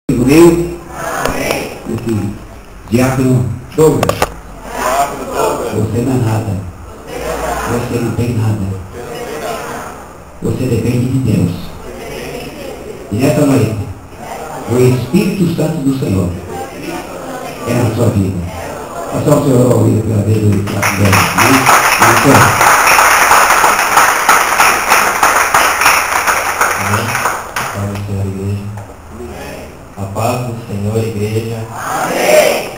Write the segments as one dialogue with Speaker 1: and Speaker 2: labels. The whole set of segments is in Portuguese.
Speaker 1: Segurei. Esse diácono Douglas. Você não é nada. Você não tem nada. Você depende de Deus. E nessa noite, o Espírito Santo do Senhor é na sua vida. É só o Senhor ouvir pela vez do Espírito Santo.
Speaker 2: A paz do Senhor, igreja.
Speaker 1: Amém.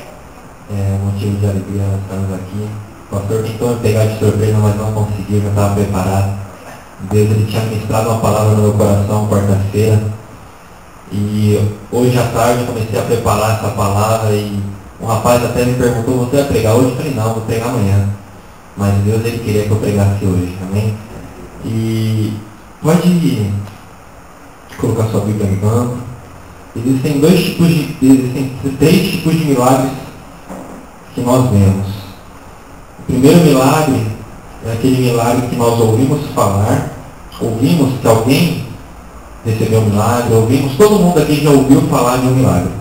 Speaker 2: É motivo de alegria nós estamos aqui. O pastor tentou me pegar de surpresa, mas não conseguiu, já estava preparado. Deus ele tinha ministrado uma palavra no meu coração quarta-feira. E hoje à tarde eu comecei a preparar essa palavra e um rapaz até me perguntou, você vai pregar hoje? Eu falei, não, vou pregar amanhã. Mas Deus ele queria que eu pregasse hoje, amém? E pode colocar sua Bíblia no banco. Existem três tipos de milagres que nós vemos. O primeiro milagre é aquele milagre que nós ouvimos falar, ouvimos que alguém recebeu um milagre, ouvimos, todo mundo aqui já ouviu falar de um milagre.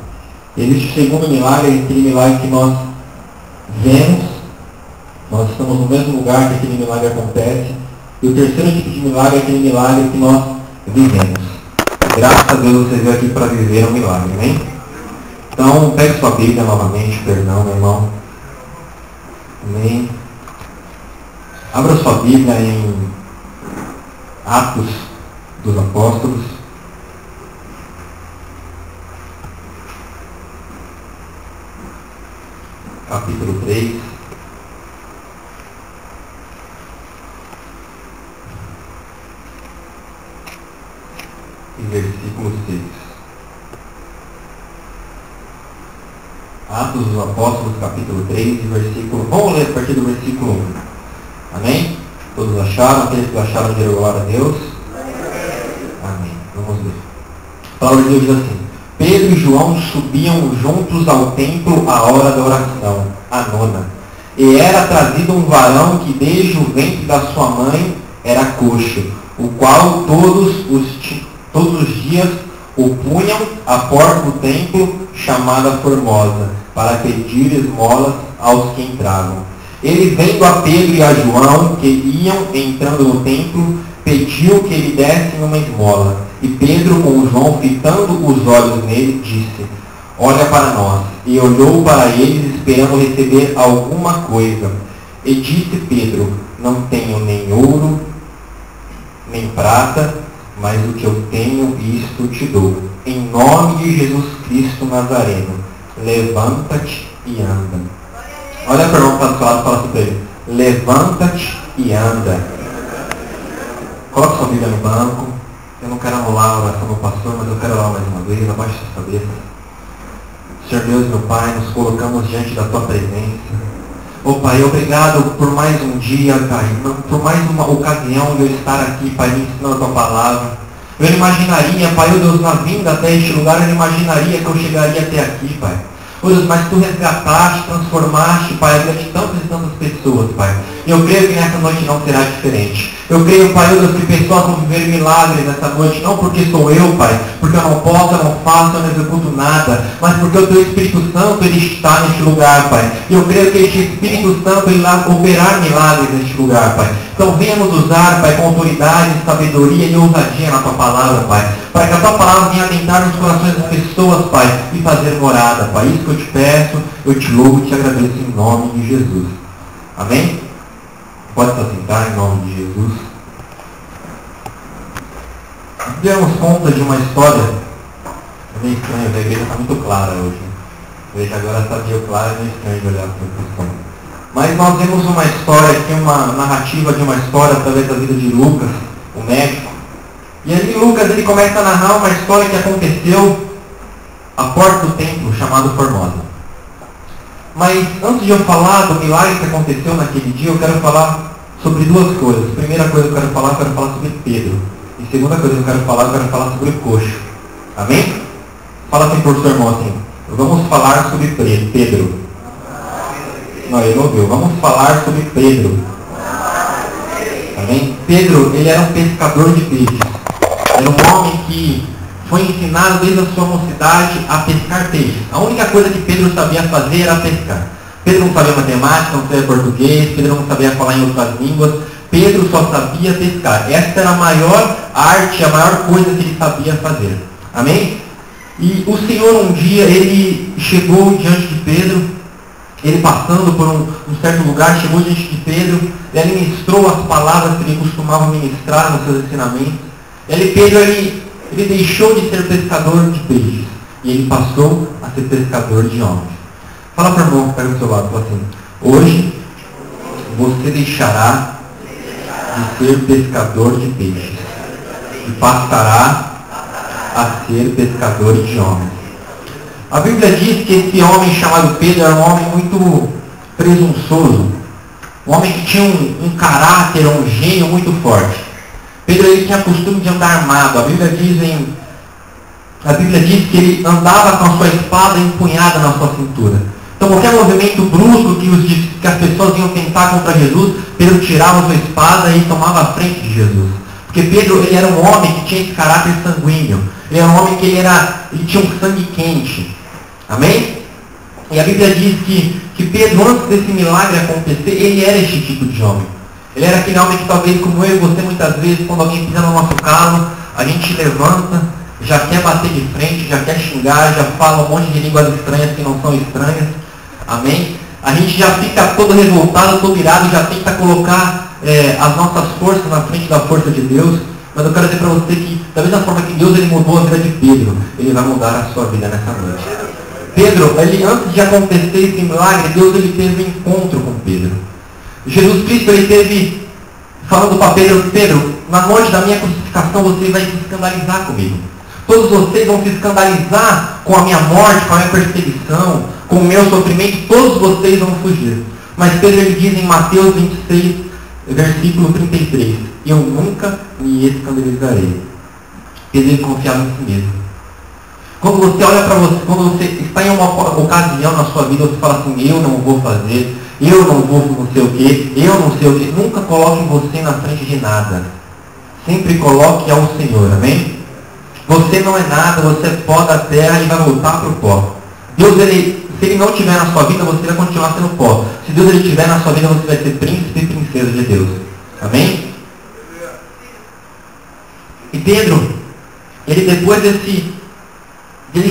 Speaker 2: Existe o segundo milagre, aquele milagre que nós vemos, nós estamos no mesmo lugar que aquele milagre acontece. E o terceiro tipo de milagre é aquele milagre que nós vivemos. Graças a Deus você veio aqui para viver um milagre, amém? Então, pegue sua Bíblia novamente, perdão, meu irmão. Amém? Abra sua Bíblia em Atos dos Apóstolos. Capítulo 3. Versículo 6. Atos dos Apóstolos, capítulo 3, versículo... Vamos ler a partir do versículo 1. Amém? Todos acharam? Aqueles que acharam, dirão glória a Deus. Amém. Vamos ler. A palavra de Deus diz assim: Pedro e João subiam juntos ao templo à hora da oração, a nona. E era trazido um varão que desde o ventre da sua mãe era coxo, o qual todos os dias o punham à porta do templo, chamada Formosa, para pedir esmolas aos que entravam. Ele, vendo a Pedro e a João, que iam entrando no templo, pediu que lhe dessem uma esmola. E Pedro, com João fitando os olhos nele, disse: olha para nós. E olhou para eles, esperando receber alguma coisa. E disse Pedro: não tenho nem ouro, nem prata, mas o que eu tenho, isto te dou. Em nome de Jesus Cristo Nazareno, levanta-te e anda. Olha para o irmão para o lado e fala assim para ele: levanta-te e anda. Coloca sua Bíblia no banco. Eu não quero anular a oração do pastor, mas eu quero orar mais uma vez. Abaixe suas cabeças. Senhor Deus, meu Pai, nos colocamos diante da Tua presença. Ô Pai, obrigado por mais um dia, Pai, por mais uma ocasião de eu estar aqui, Pai, me ensinando a Tua palavra. Eu não imaginaria, Pai, oh Deus, na vinda até este lugar, eu não imaginaria que eu chegaria até aqui, Pai. Oh Deus, mas Tu resgataste, transformaste, Pai, a vida de tantas e tantas pessoas, Pai. E eu creio que nessa noite não será diferente. Eu creio, Pai, oh Deus, que pessoas vão viver milagres nessa noite, não porque sou eu, Pai, porque eu não posso, eu não faço, eu não executo nada, mas porque o Teu Espírito Santo, Ele está neste lugar, Pai. E eu creio que este Espírito Santo, Ele vai operar milagres neste lugar, Pai. Então venha nos usar, Pai, com autoridade, sabedoria e ousadia na Tua palavra, Pai. Para que a Tua palavra venha adentrar nos corações das pessoas, Pai, e fazer morada, Pai. Isso que eu te peço, eu te louvo e te agradeço em nome de Jesus. Amém? Pode se assentar em nome de Jesus. Demos conta de uma história. É meio estranho, a igreja está muito clara hoje. A igreja agora está meio clara, é meio estranho de olhar para o pessoal. Mas nós vemos uma história aqui, uma narrativa de uma história através da vida de Lucas, o médico. E ali Lucas ele começa a narrar uma história que aconteceu à porta do templo, chamado Formosa. Mas antes de eu falar do milagre que aconteceu naquele dia, eu quero falar sobre duas coisas. Primeira coisa que eu quero falar sobre Pedro. E segunda coisa que eu quero falar sobre o coxo. Amém? Fala assim por seu irmão assim: vamos falar sobre Pedro. Não, ele não ouviu. Vamos falar sobre Pedro. Amém? Pedro, ele era um pescador de peixes. Era um homem que foi ensinado desde a sua mocidade a pescar peixes. A única coisa que Pedro sabia fazer era pescar. Pedro não sabia matemática, não sabia português, Pedro não sabia falar em outras línguas. Pedro só sabia pescar. Essa era a maior arte, a maior coisa que ele sabia fazer. Amém? E o Senhor um dia, ele chegou diante de Pedro, ele passando por um certo lugar, chegou diante de Pedro, e ele ministrou as palavras que ele costumava ministrar nos seus ensinamentos. E ali Pedro, ele deixou de ser pescador de peixes, e ele passou a ser pescador de homens. Fala para o irmão que está do seu lado, fala assim: hoje você deixará de ser pescador de peixes e passará a ser pescador de homens. A Bíblia diz que esse homem chamado Pedro era um homem muito presunçoso, um homem que tinha um caráter, um gênio muito forte. Pedro, ele tinha costume de andar armado. A Bíblia diz que ele andava com a sua espada empunhada na sua cintura. Então qualquer movimento brusco que as pessoas iam tentar contra Jesus, Pedro tirava a sua espada e tomava a frente de Jesus. Porque Pedro, ele era um homem que tinha esse caráter sanguíneo. Ele era um homem que ele tinha um sangue quente. Amém? E a Bíblia diz que Pedro, antes desse milagre acontecer, ele era esse tipo de homem. Ele era aquele homem que talvez, como eu e você, muitas vezes, quando alguém pisa no nosso calo, a gente levanta, já quer bater de frente, já quer xingar, já fala um monte de línguas estranhas que não são estranhas. Amém? A gente já fica todo revoltado, todo irado, já tenta colocar as nossas forças na frente da força de Deus. Mas eu quero dizer para você que, da mesma forma que Deus ele mudou a vida de Pedro, ele vai mudar a sua vida nessa noite. Pedro, antes de acontecer esse milagre, Deus ele teve um encontro com Pedro. Jesus Cristo ele teve, falando para Pedro: Pedro, na noite da minha crucificação você vai se escandalizar comigo. Todos vocês vão se escandalizar com a minha morte, com a minha perseguição, com o meu sofrimento, todos vocês vão fugir. Mas Pedro ele diz em Mateus 26, versículo 33, eu nunca me escandalizarei. Pedro ele confiava em si mesmo. Quando você olha para você, quando você está em uma ocasião na sua vida, você fala assim: eu não vou fazer, eu não vou não sei o quê, eu não sei o quê. Nunca coloque você na frente de nada. Sempre coloque ao Senhor, amém? Você não é nada, você é pó da terra e vai voltar para o pó. Deus, se Ele não estiver na sua vida, você vai continuar sendo pó. Se Deus ele estiver na sua vida, você vai ser príncipe e princesa de Deus. Amém? E Pedro, ele depois dele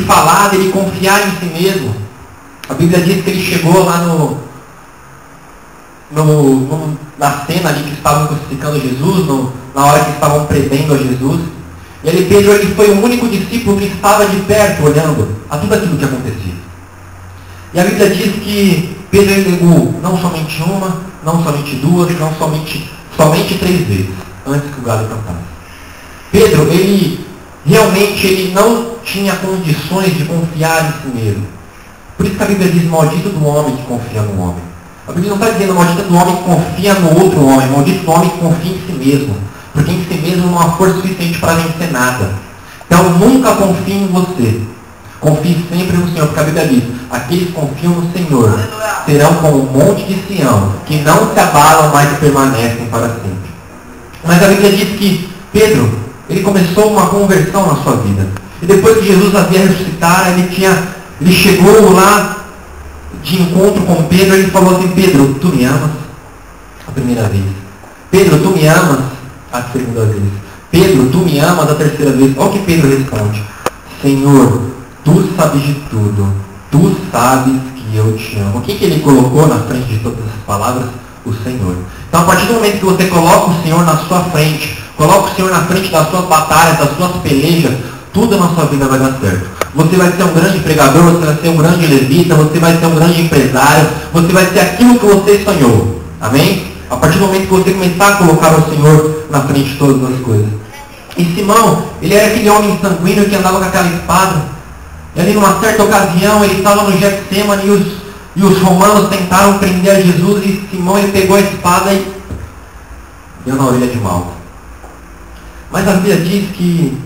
Speaker 2: falar, dele confiar em si mesmo, a Bíblia diz que ele chegou lá na cena ali que estavam crucificando Jesus, na hora que estavam prendendo a Jesus. E ali Pedro ele foi o único discípulo que estava de perto olhando a tudo aquilo que acontecia. E a Bíblia diz que Pedro ele negou não somente uma, não somente duas, não somente 3 vezes, antes que o galo cantasse. Pedro, ele realmente não tinha condições de confiar em si mesmo. Por isso que a Bíblia diz: maldito do homem que confia no homem. A Bíblia não está dizendo maldito do homem que confia no outro homem, maldito do homem que confia em si mesmo. Porque em si mesmo não há força suficiente para vencer nada. Então nunca confie em você. Confie sempre no Senhor, porque a Bíblia diz: aqueles que confiam no Senhor serão como um monte de Sião, que não se abalam, mas permanecem para sempre. Mas a Bíblia diz que Pedro, ele começou uma conversão na sua vida. E depois que Jesus havia ressuscitado, ele chegou lá de encontro com Pedro, ele falou assim: Pedro, tu me amas? A primeira vez. Pedro, tu me amas? A segunda vez. Pedro, tu me amas? A terceira vez. Olha o que Pedro responde: Senhor, tu sabes de tudo, tu sabes que eu te amo. O que ele colocou na frente de todas essas palavras? O Senhor. Então a partir do momento que você coloca o Senhor na sua frente, coloca o Senhor na frente das suas batalhas, das suas pelejas, tudo na sua vida vai dar certo. Você vai ser um grande pregador, você vai ser um grande levita, você vai ser um grande empresário, você vai ser aquilo que você sonhou. Amém? A partir do momento que você começar a colocar o Senhor na frente de todas as coisas. E Simão, ele era aquele homem sanguíneo que andava com aquela espada. E ali numa certa ocasião, ele estava no Getsemane e os romanos tentaram prender Jesus, e Simão ele pegou a espada e deu na orelha de Malco. Mas a Bíblia diz que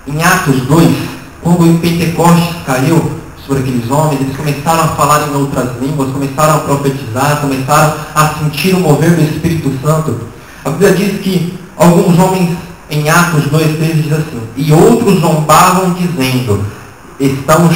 Speaker 2: em Atos 2, quando o Pentecostes caiu sobre aqueles homens, eles começaram a falar em outras línguas, começaram a profetizar, começaram a sentir o mover do Espírito Santo. A Bíblia diz que alguns homens Em Atos 2,13 diz assim: e outros zombavam dizendo: estão